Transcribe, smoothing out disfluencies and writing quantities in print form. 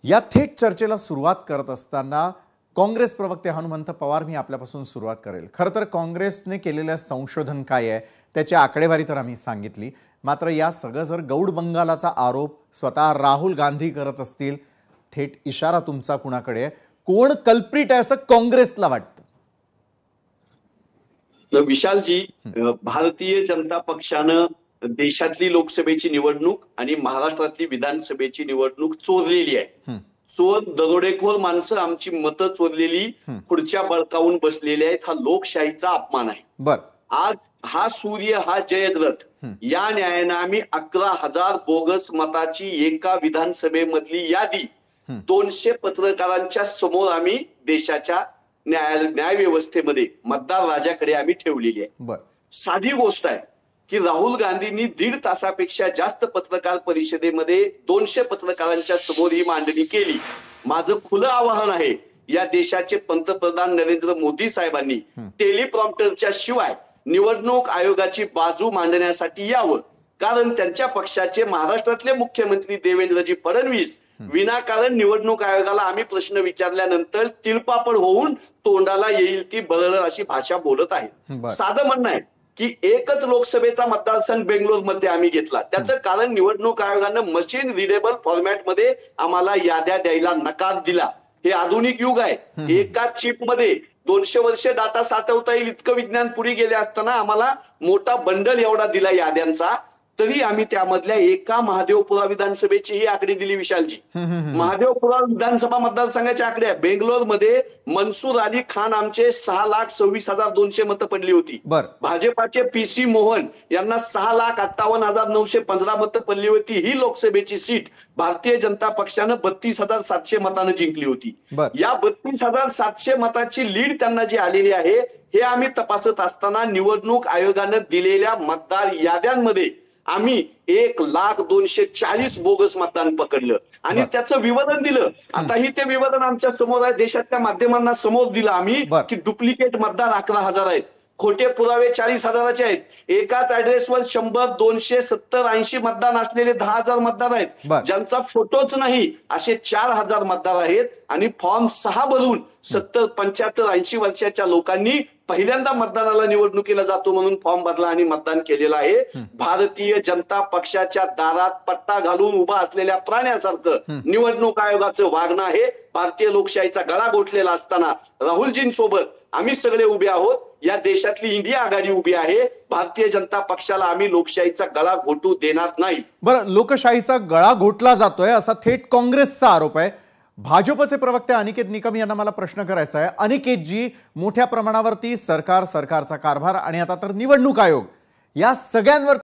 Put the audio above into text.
या थेट चर्चेला सुरुवात करत असताना काँग्रेस प्रवक्ते हनुमंत पवार मी आपल्यापासून सुरुवात करेल। खरं तर काँग्रेसने केलेले संशोधन काय आहे त्याची आकडेवारी तर आम्ही सांगितली, मात्र या सगळं जर गौड बंगालाचा आरोप स्वतः राहुल गांधी करत असतील, थेट इशारा तुमचा कुणाकडे आहे? कोण कल्प्रिट आहे असं काँग्रेसला वाटतं? विशालजी, भारतीय जनता पक्षानं देशातली लोकसभेची निवडणूक आणि महाराष्ट्रातली विधानसभेची निवडणूक चोरलेली आहे। चोर दरोडेखोर माणसं आमची मतं चोरलेली खुर्च्या बळकावून बसलेले आहेत। हा लोकशाहीचा अपमान आहे। बरं, आज हा सूर्य हा जयद्रथ या न्यायानं आम्ही 11,000 बोगस मताची एका विधानसभेमधली यादी 200 पत्रकारांच्या समोर आम्ही देशाच्या न्याय व्यवस्थेमध्ये मतदार राजाकडे आम्ही ठेवलेली आहे। बरं, साधी गोष्ट आहे की राहुल गांधींनी 1.5 तासापेक्षा जास्त पत्रकार परिषदेमध्ये 200 पत्रकारांच्या समोर ही मांडणी केली। माझं खुलं आवाहन आहे या देशाचे पंतप्रधान नरेंद्र मोदी साहेबांनी टेलिप्रॉम्प्टरच्या शिवाय निवडणूक आयोगाची बाजू मांडण्यासाठी यावं, कारण त्यांच्या पक्षाचे महाराष्ट्रातले मुख्यमंत्री देवेंद्रजी फडणवीस विनाकारण निवडणूक आयोगाला आम्ही प्रश्न विचारल्यानंतर तिळपापड होऊन तोंडाला येईल ती बरळ अशी भाषा बोलत आहेत। साधं म्हणणं आहे की एकच लोकसभेचा मतदारसंघ बेंगलोरमध्ये आम्ही घेतला, त्याचं कारण निवडणूक आयोगानं मशीन रिडेबल फॉर्मॅटमध्ये आम्हाला याद्या द्यायला नकार दिला। हे आधुनिक युग आहे। एका चिपमध्ये 200 वर्ष डाटा साठवता येईल इतकं विज्ञान पुढे गेले असताना आम्हाला मोठा बंडल एवढा दिला याद्यांचा, तरी आम्ही त्यामधल्या एका महादेवपुरा विधानसभेची ही आकडे दिली। विशालजी, महादेवपुरा विधानसभा मतदारसंघाची आकडे आहे। बेंगलोरमध्ये मनसूर अली खान आमचे 6,26,200 मतं पडली होती। भाजपाचे PC मोहन यांना 6,58,915 मतं पडली होती। ही लोकसभेची सीट भारतीय जनता पक्षानं 32,700 मतांनी जिंकली होती। या 32,700 मताची लीड त्यांना जी आलेली आहे हे आम्ही तपासत असताना निवडणूक आयोगानं दिलेल्या मतदार याद्यांमध्ये आम्ही 1,240 बोगस मतदान पकडलं आणि त्याचं विवरण दिलं। आता ही ते विवरण आमच्या समोर आहे, देशातल्या माध्यमांना समोर दिलं आम्ही की डुप्लिकेट मतदार 11,000 आहेत, खोटे पुरावे 40,000चे आहेत। एकाच ऍड्रेसवर 100, 200, 70, 80 मतदान असलेले 10,000 मतदार आहेत, ज्यांचा फोटोच नाही असे 4,000 मतदार आहेत। आणि फॉर्म 6 भरून 70, 75, 80 वर्षाच्या लोकांनी पहिल्यांदा मतदानाला निवडणुकीला जातो म्हणून फॉर्म भरला आणि मतदान केलेलं आहे। भारतीय जनता पक्षाच्या दारात पट्टा घालून उभा असलेल्या प्राण्यासारखं निवडणूक आयोगाचं वागणं आहे। भारतीय लोकशाहीचा गळा घोटलेला असताना राहुलजींसोबत आम्ही सगळे उभे आहोत। या देशातली इंडिया आघाडी उभी आहे। भारतीय जनता पक्षाला आम्ही लोकशाहीचा गळा घोटू देणार नाही। बरं, लोकशाहीचा गळा घोटला जातोय असा थेट काँग्रेसचा आरोप आहे। भाजपचे प्रवक्ते अनिकेत निकम यांना मला प्रश्न करायचा आहे। अनिकेत जी, मोठ्या प्रमाणावरती सरकारचा कारभार आणि आता तर निवडणूक आयोग या सगळ्यांवर